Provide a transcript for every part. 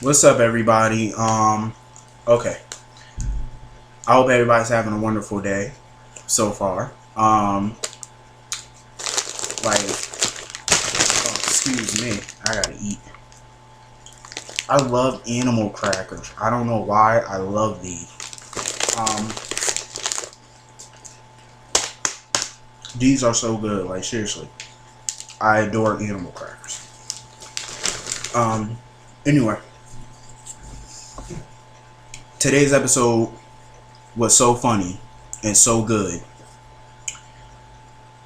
What's up, everybody? Okay. I hope everybody's having a wonderful day so far. Excuse me, I gotta eat. I love animal crackers. I don't know why I love these. Um, these are so good. Like, seriously, I adore animal crackers. Anyway, today's episode was so funny and so good.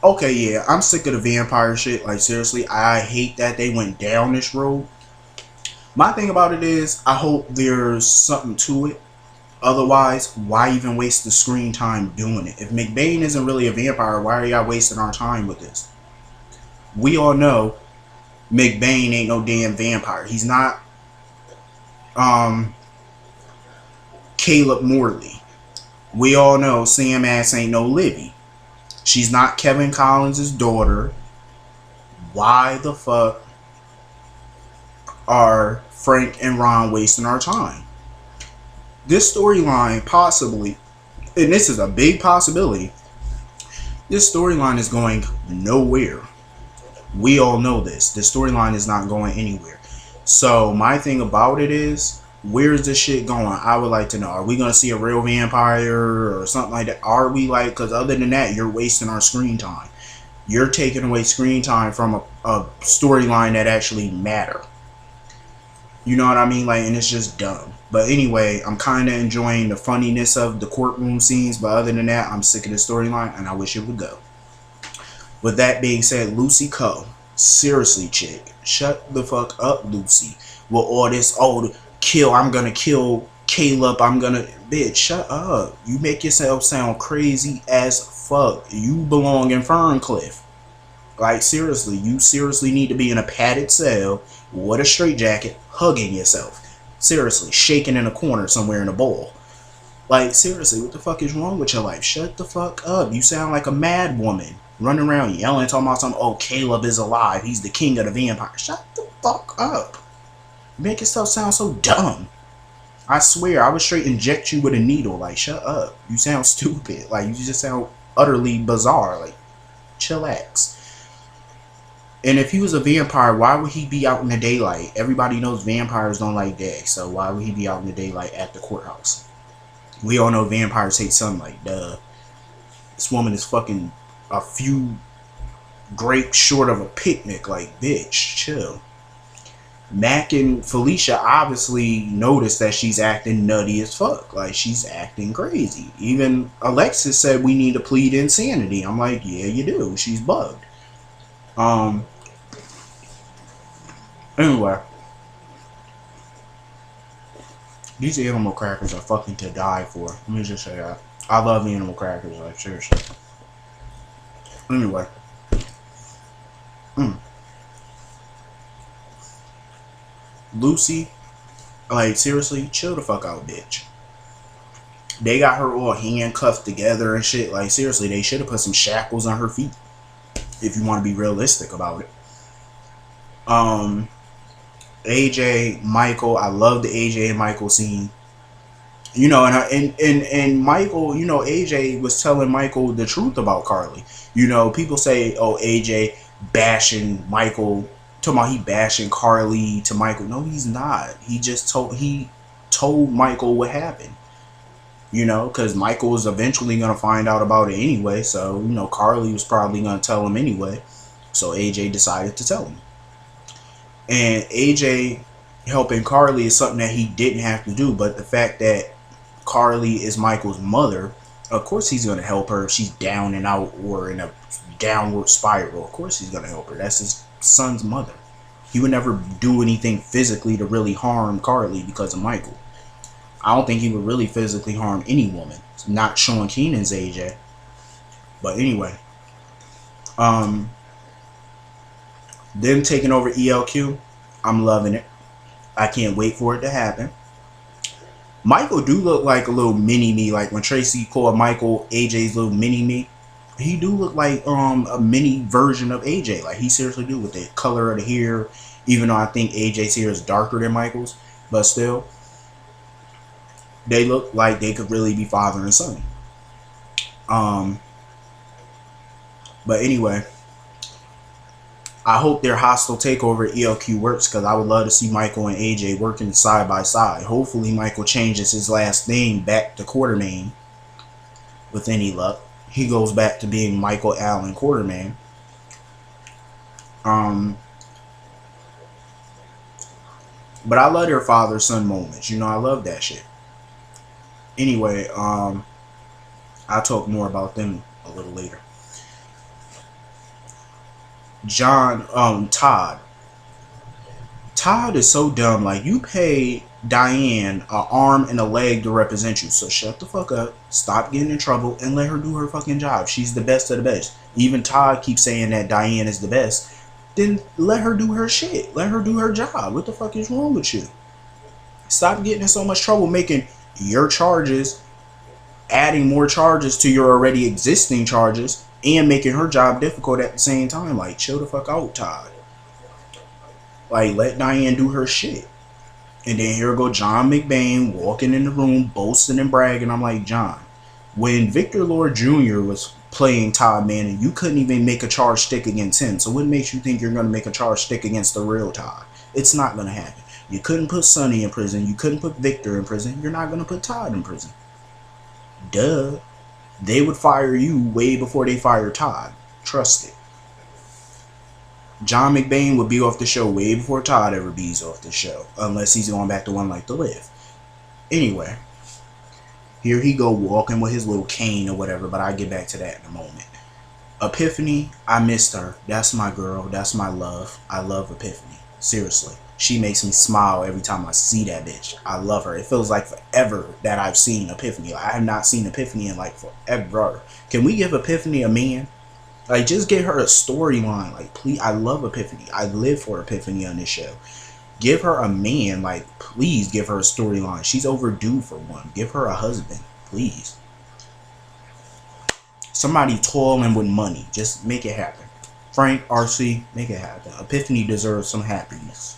Okay, yeah, I'm sick of the vampire shit. Like, seriously, I hate that they went down this road. My thing about it is, I hope there's something to it. Otherwise, why even waste the screen time doing it? If MCBAIN isn't really a vampire, why are y'all wasting our time with this? We all know MCBAIN ain't no damn vampire. He's not Caleb Morley. We all know Sam ass ain't no Libby. She's not Kevin Collins' daughter. Why the fuck are Frank and Ron wasting our time? This storyline possibly, and this is a big possibility, this storyline is going nowhere. We all know this. The storyline is not going anywhere. So my thing about it is, where's this shit going? I would like to know. Are we going to see a real vampire or something like that? Are we like, because other than that, you're wasting our screen time. You're taking away screen time from a storyline that actually matter. You know what I mean? Like, and it's just dumb. But anyway, I'm kind of enjoying the funniness of the courtroom scenes. But other than that, I'm sick of the storyline and I wish it would go. With that being said, Lucy Coe. Seriously, chick. Shut the fuck up, Lucy. With all this, I'm gonna kill Caleb, bitch, shut up. You make yourself sound crazy as fuck. You belong in Ferncliff. Like, seriously, you seriously need to be in a padded cell with a straitjacket, hugging yourself. Seriously, shaking in a corner somewhere in a bowl. Like, seriously, what the fuck is wrong with your life? Shut the fuck up. You sound like a mad woman. Running around yelling, talking about something, oh, Caleb is alive. He's the king of the vampires. Shut the fuck up. You make yourself sound so dumb. I swear, I would straight inject you with a needle. Like, shut up. You sound stupid. Like, you just sound utterly bizarre. Like, chillax. And if he was a vampire, why would he be out in the daylight? Everybody knows vampires don't like day, so why would he be out in the daylight at the courthouse? We all know vampires hate sunlight. Duh. This woman is fucking a few grapes short of a picnic. Like, bitch, chill. Mac and Felicia obviously noticed that she's acting nutty as fuck. Like, she's acting crazy. Even Alexis said we need to plead insanity. I'm like, yeah, you do. She's bugged. Anyway. These animal crackers are fucking to die for. Let me just say that. I love animal crackers, like, seriously. Anyway. Lucy, like, seriously, chill the fuck out, bitch. They got her all handcuffed together and shit. Like, seriously, they should have put some shackles on her feet. If you want to be realistic about it. AJ, Michael, I love the AJ and Michael scene. You know, and Michael, you know, AJ was telling Michael the truth about Carly. You know, people say, oh, AJ bashing Michael, talking about he bashing Carly to Michael. No, he's not. He told Michael what happened. You know, because Michael was eventually going to find out about it anyway. So, you know, Carly was probably going to tell him anyway. So AJ decided to tell him. And AJ helping Carly is something that he didn't have to do. But the fact that Carly is Michael's mother, of course he's going to help her if she's down and out or in a downward spiral. Of course he's going to help her. That's his son's mother. He would never do anything physically to really harm Carly because of Michael. I don't think he would really physically harm any woman. It's not Sean Keenan's age yet. But anyway. Them taking over ELQ, I'm loving it. I can't wait for it to happen. Michael do look like a little mini-me. Like when Tracy called Michael AJ's little mini-me. He do look like a mini version of AJ. Like he seriously do with the color of the hair. Even though I think AJ's hair is darker than Michael's. But still, they look like they could really be father and son. But anyway, I hope their hostile takeover ELQ works, because I would love to see Michael and AJ working side by side. Hopefully Michael changes his last name back to QUARTERMAINE with any luck. He goes back to being Michael Allen QUARTERMAINE. But I love their father-son moments. You know, I love that shit. Anyway, I'll talk more about them a little later. Todd. Todd is so dumb. Like, you pay DIANE an arm and a leg to represent you. So shut the fuck up. Stop getting in trouble and let her do her fucking job. She's the best of the best. Even Todd keeps saying that DIANE is the best. Then let her do her shit. Let her do her job. What the fuck is wrong with you? Stop getting in so much trouble making your charges, adding more charges to your already existing charges, and making her job difficult at the same time. Like, chill the fuck out, Todd. Like, let DIANE do her shit. And then here go John McBain walking in the room, boasting and bragging. I'm like, John, when Victor Lord Jr. was playing Todd Manning, you couldn't even make a charge stick against him. So what makes you think you're going to make a charge stick against the real Todd? It's not going to happen. You couldn't put Sonny in prison. You couldn't put Victor in prison. You're not going to put Todd in prison. Duh. They would fire you way before they fire Todd. Trust it. John McBain would be off the show way before Todd ever bees off the show. Unless he's going back to One Life to Live. Anyway. Here he go walking with his little cane or whatever. But I'll get back to that in a moment. Epiphany. I missed her. That's my girl. That's my love. I love Epiphany. Seriously. She makes me smile every time I see that bitch. I love her. It feels like forever that I've seen Epiphany. I have not seen Epiphany in like forever. Can we give Epiphany a man? Like, just give her a storyline. Like, please. I love Epiphany. I live for Epiphany on this show. Give her a man. Like, please give her a storyline. She's overdue for one. Give her a husband. Please. Somebody toiling with money. Just make it happen. Frank, RC, make it happen. Epiphany deserves some happiness.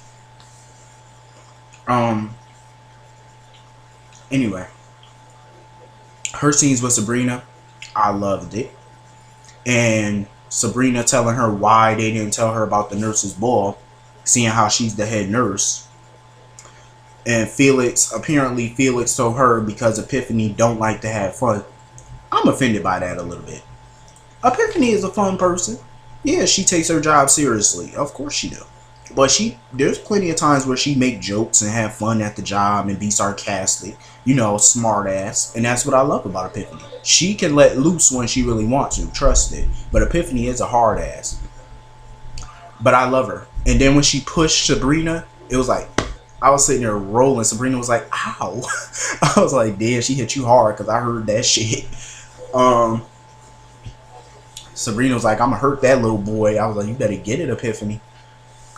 Anyway. Her scenes with Sabrina, I loved it. And Sabrina telling her why they didn't tell her about the nurse's ball, seeing how she's the head nurse. And Felix, apparently Felix told her because Epiphany don't like to have fun. I'm offended by that a little bit. Epiphany is a fun person. Yeah, she takes her job seriously. Of course she do. But there's plenty of times where she make jokes and have fun at the job and be sarcastic. You know, smart ass. And that's what I love about Epiphany. She can let loose when she really wants to. Trust it. But Epiphany is a hard ass. But I love her. And then when she pushed Sabrina, it was like, I was sitting there rolling. Sabrina was like, ow. I was like, damn, she hit you hard because I heard that shit. Sabrina was like, I'm going to hurt that little boy. I was like, you better get it, Epiphany.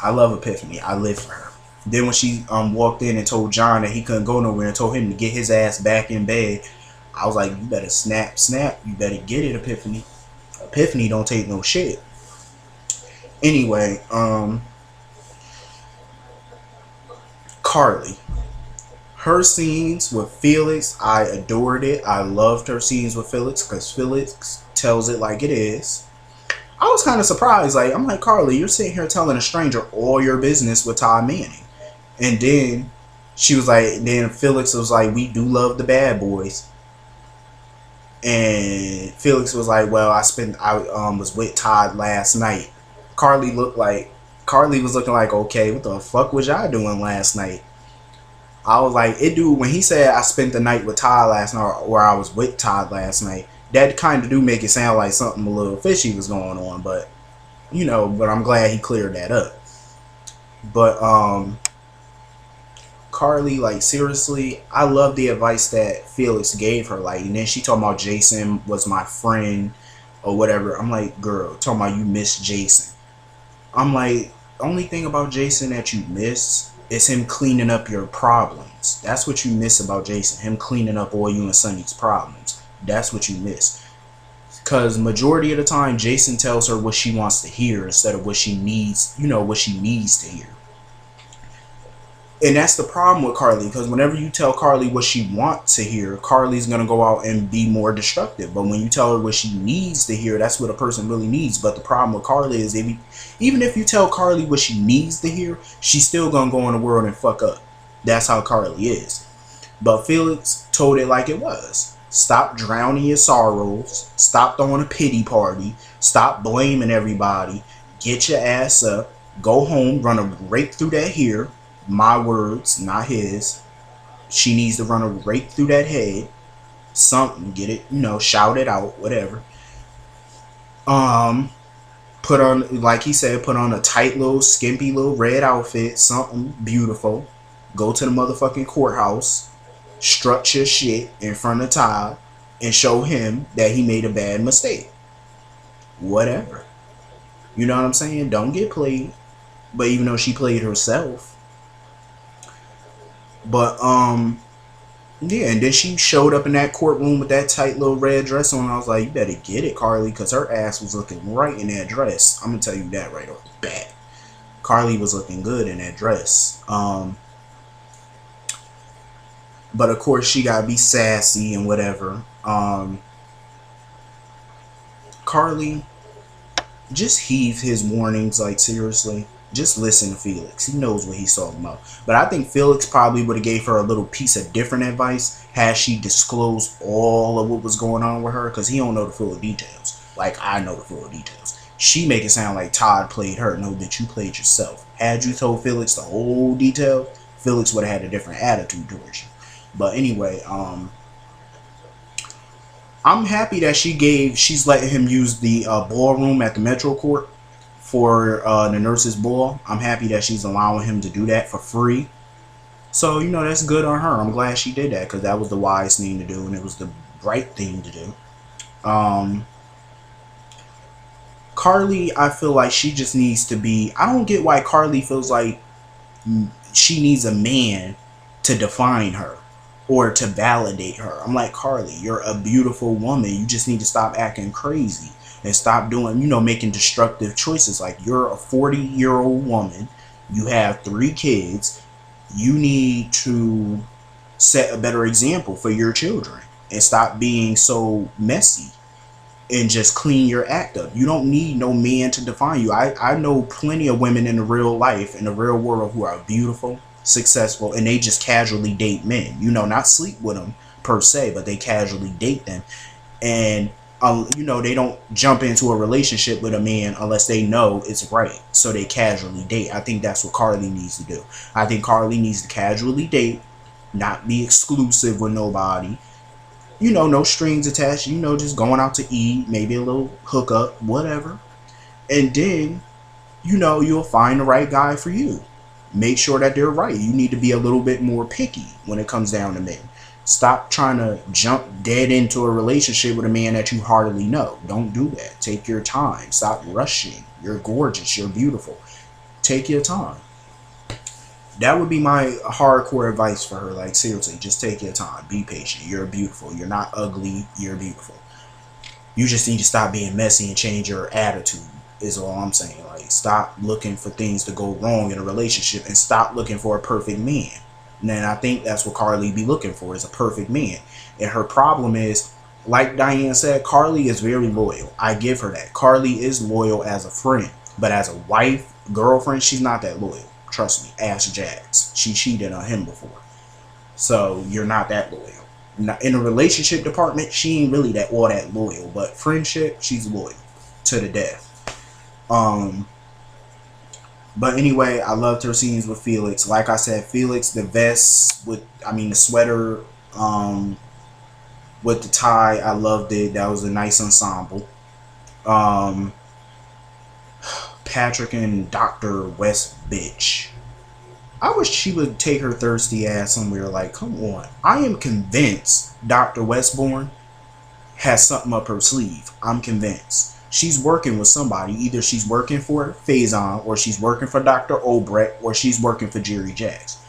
I love Epiphany. I live for her. Then when she walked in and told John that he couldn't go nowhere and told him to get his ass back in bed, I was like, you better snap. You better get it, Epiphany. Epiphany don't take no shit. Anyway, Carly. Her scenes with Felix, I adored it. I loved her scenes with Felix because Felix tells it like it is. I was kind of surprised. Like, I'm like, Carly, you're sitting here telling a stranger all your business with Todd Manning. And then she was like, then Felix was like, we do love the bad boys. And Felix was like, well, I was with Todd last night. Carly was looking like, okay, what the fuck was y'all doing last night? I was like, when he said I spent the night with Todd last night, or I was with Todd last night, that kind of do make it sound like something a little fishy was going on, but you know, but I'm glad he cleared that up. But Carly, like, seriously, I love the advice that Felix gave her. Like, and then she talking about Jason was my friend or whatever. I'm like, girl, talking about you miss Jason. I'm like, only thing about Jason that you miss is him cleaning up your problems. That's what you miss about Jason, him cleaning up all you and Sonny's problems. That's what you miss. Because majority of the time, Jason tells her what she wants to hear instead of what she needs, you know, what she needs to hear. And that's the problem with Carly, because whenever you tell Carly what she wants to hear, Carly's going to go out and be more destructive. But when you tell her what she needs to hear, that's what a person really needs. But the problem with Carly is, even if you tell Carly what she needs to hear, she's still going to go in the world and fuck up. That's how Carly is. But Felix told it like it was. Stop drowning your sorrows. Stop throwing a pity party. Stop blaming everybody. Get your ass up. Go home. Run a rake through that hair. My words, not his. She needs to run a rake through that head. Something. Get it, you know, shout it out. Whatever. Put on, like he said, put on a tight little, skimpy little red outfit. Something beautiful. Go to the motherfucking courthouse. Strut your shit in front of Todd and show him that he made a bad mistake. Whatever. You know what I'm saying? Don't get played. But even though she played herself. But, yeah, and then she showed up in that courtroom with that tight little red dress on. I was like, you better get it, Carly, because her ass was looking right in that dress. I'm going to tell you that right off the bat. Carly was looking good in that dress. But of course she gotta be sassy and whatever. Carly, just heave his warnings, like seriously. Just listen to Felix. He knows what he's talking about. But I think Felix probably would have gave her a little piece of different advice had she disclosed all of what was going on with her, because he don't know the full details. Like I know the full details. She make it sound like Todd played her. No, bitch, you played yourself. Had you told Felix the whole detail, Felix would have had a different attitude towards you. But anyway, I'm happy that she's letting him use the ballroom at the Metro Court for the nurse's ball. I'm happy that she's allowing him to do that for free. So, you know, that's good on her. I'm glad she did that, because that was the wise thing to do and it was the right thing to do. Carly, I feel like she just needs to be... I don't get why Carly feels like she needs a man to define her or to validate her. I'm like, Carly, you're a beautiful woman. You just need to stop acting crazy and stop doing, you know, making destructive choices. Like, you're a 40-year-old woman. You have 3 kids. You need to set a better example for your children and stop being so messy and just clean your act up. You don't need no man to define you. I know plenty of women in the real life, in the real world, who are beautiful, successful, and they just casually date men. You know, not sleep with them per se, but they casually date them. And you know, they don't jump into a relationship with a man unless they know it's right, so they casually date. I think that's what Carly needs to do. I think Carly needs to casually date, not be exclusive with nobody. You know, no strings attached. You know, just going out to eat, maybe a little hookup, whatever. And then, you know, you'll find the right guy for you. Make sure that they're right. You need to be a little bit more picky when it comes down to men. Stop trying to jump dead into a relationship with a man that you hardly know. Don't do that. Take your time. Stop rushing. You're gorgeous. You're beautiful. Take your time. That would be my hardcore advice for her. Like, seriously, just take your time. Be patient. You're beautiful. You're not ugly. You're beautiful. You just need to stop being messy and change your attitude, is all I'm saying. Like, stop looking for things to go wrong in a relationship and stop looking for a perfect man. And I think that's what Carly be looking for, is a perfect man. And her problem is, like Diane said, Carly is very loyal. I give her that. Carly is loyal as a friend. But as a wife, girlfriend, she's not that loyal. Trust me. Ask Jax. She cheated on him before. So you're not that loyal. In a relationship department, she ain't really all that loyal. But friendship, she's loyal to the death. But anyway, I loved her scenes with Felix. Like I said, Felix, the vest with, the sweater with the tie, I loved it. That was a nice ensemble. Patrick and Dr. WESTBITCH. I wish she would take her thirsty ass somewhere. Like, come on. I am convinced Dr. Westbourne has something up her sleeve. I'm convinced. She's working with somebody. Either she's working for Faison, or she's working for Dr. Obrecht, or she's working for Jerry Jacks.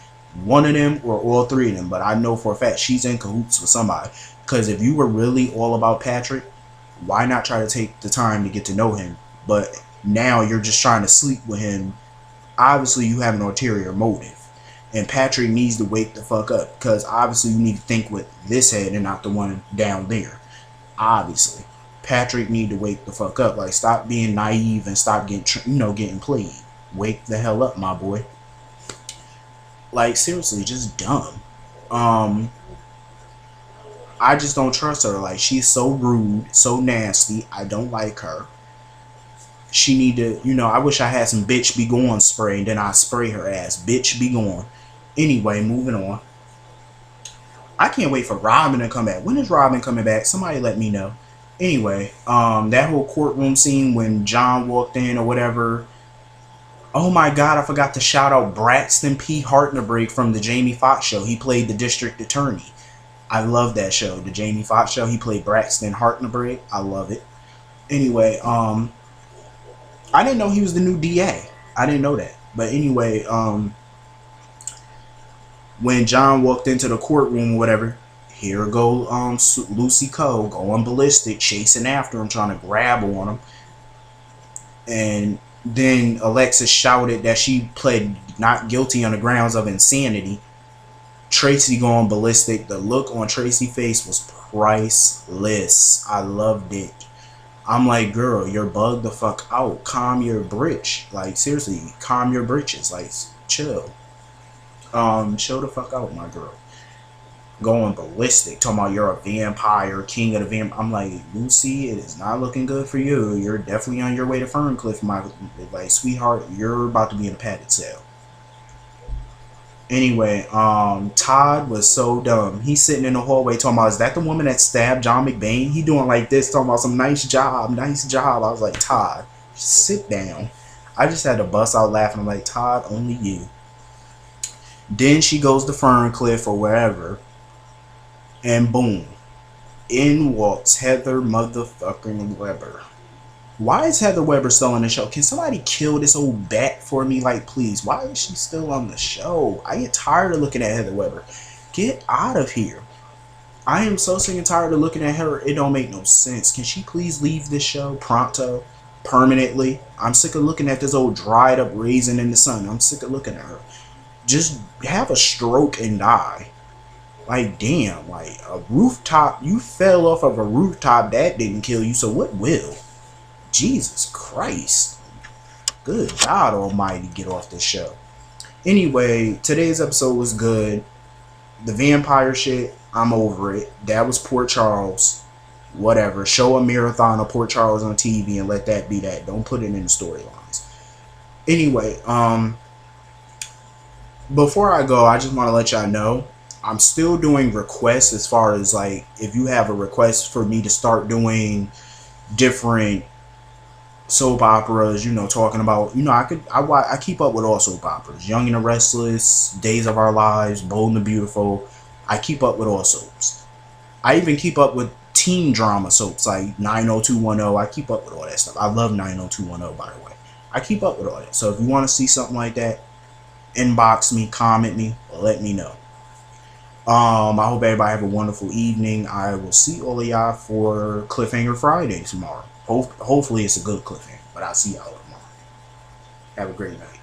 One of them or all 3 of them. But I know for a fact she's in cahoots with somebody. Because if you were really all about Patrick, why not try to take the time to get to know him? But now you're just trying to sleep with him. Obviously, you have an ulterior motive. And Patrick needs to wake the fuck up, because obviously you need to think with this head and not the one down there. Obviously, Patrick need to wake the fuck up. Like, stop being naive and stop getting, getting played. Wake the hell up, my boy. Like, seriously, just dumb. I just don't trust her. Like, she's so rude, so nasty. I don't like her. She need to, I wish I had some bitch be gone spray, and then I spray her ass. Bitch be gone. Anyway, moving on. I can't wait for Robin to come back. When is Robin coming back? Somebody let me know. Anyway, that whole courtroom scene when John walked in or whatever. Oh my God, I forgot to shout out Braxton P. Hartnebreak from the Jamie Foxx show. He played the district attorney. I love that show, the Jamie Foxx show. He played Braxton Hartnebreak. I love it. Anyway, I didn't know he was the new DA. I didn't know that. But anyway, when John walked into the courtroom or whatever, here go Lucy Coe going ballistic, chasing after him, trying to grab on him. And then Alexis shouted that she pled not guilty on the grounds of insanity. Tracy going ballistic. The look on Tracy's face was priceless. I loved it. I'm like, girl, you're bugged the fuck out. Calm your britch. Like, seriously, calm your britches. Like, chill. Chill the fuck out, my girl. Going ballistic, talking about you're a vampire, king of the vamp. I'm like, Lucy, it is not looking good for you. You're definitely on your way to Ferncliff, my like, sweetheart. You're about to be in a padded cell. Anyway, Todd was so dumb. He's sitting in the hallway talking about, is that the woman that stabbed John McBain? He doing like this, talking about some nice job, nice job. I was like, Todd, sit down. I just had to bust out laughing. I'm like, Todd, only you. Then she goes to Ferncliff or wherever, and boom, in walks Heather motherfucking Weber. Why is Heather Weber still on the show? Can somebody kill this old bat for me? Like, please, why is she still on the show? I get tired of looking at Heather Weber. Get out of here. I am so sick and tired of looking at her. It don't make no sense. Can she please leave this show pronto, permanently? I'm sick of looking at this old dried up raisin in the sun. I'm sick of looking at her. Just have a stroke and die. Like, damn, like a rooftop. You fell off of a rooftop. That didn't kill you, so what will? Jesus Christ. Good God almighty, get off this show. Anyway, today's episode was good. The vampire shit, I'm over it. That was Port Charles. Whatever. Show a marathon of Port Charles on TV and let that be that. Don't put it in the storylines. Anyway, before I go, I just want to let y'all know I'm still doing requests, as far as like, if you have a request for me to start doing different soap operas, talking about, I keep up with all soap operas. Young and the Restless, Days of Our Lives, Bold and the Beautiful. I keep up with all soaps. I even keep up with teen drama soaps like 90210. I keep up with all that stuff. I love 90210, by the way. I keep up with all that. So if you want to see something like that, inbox me, comment me, let me know. I hope everybody have a wonderful evening. I will see all of y'all for Cliffhanger Friday tomorrow. Hopefully it's a good cliffhanger, but I'll see y'all tomorrow. Have a great night.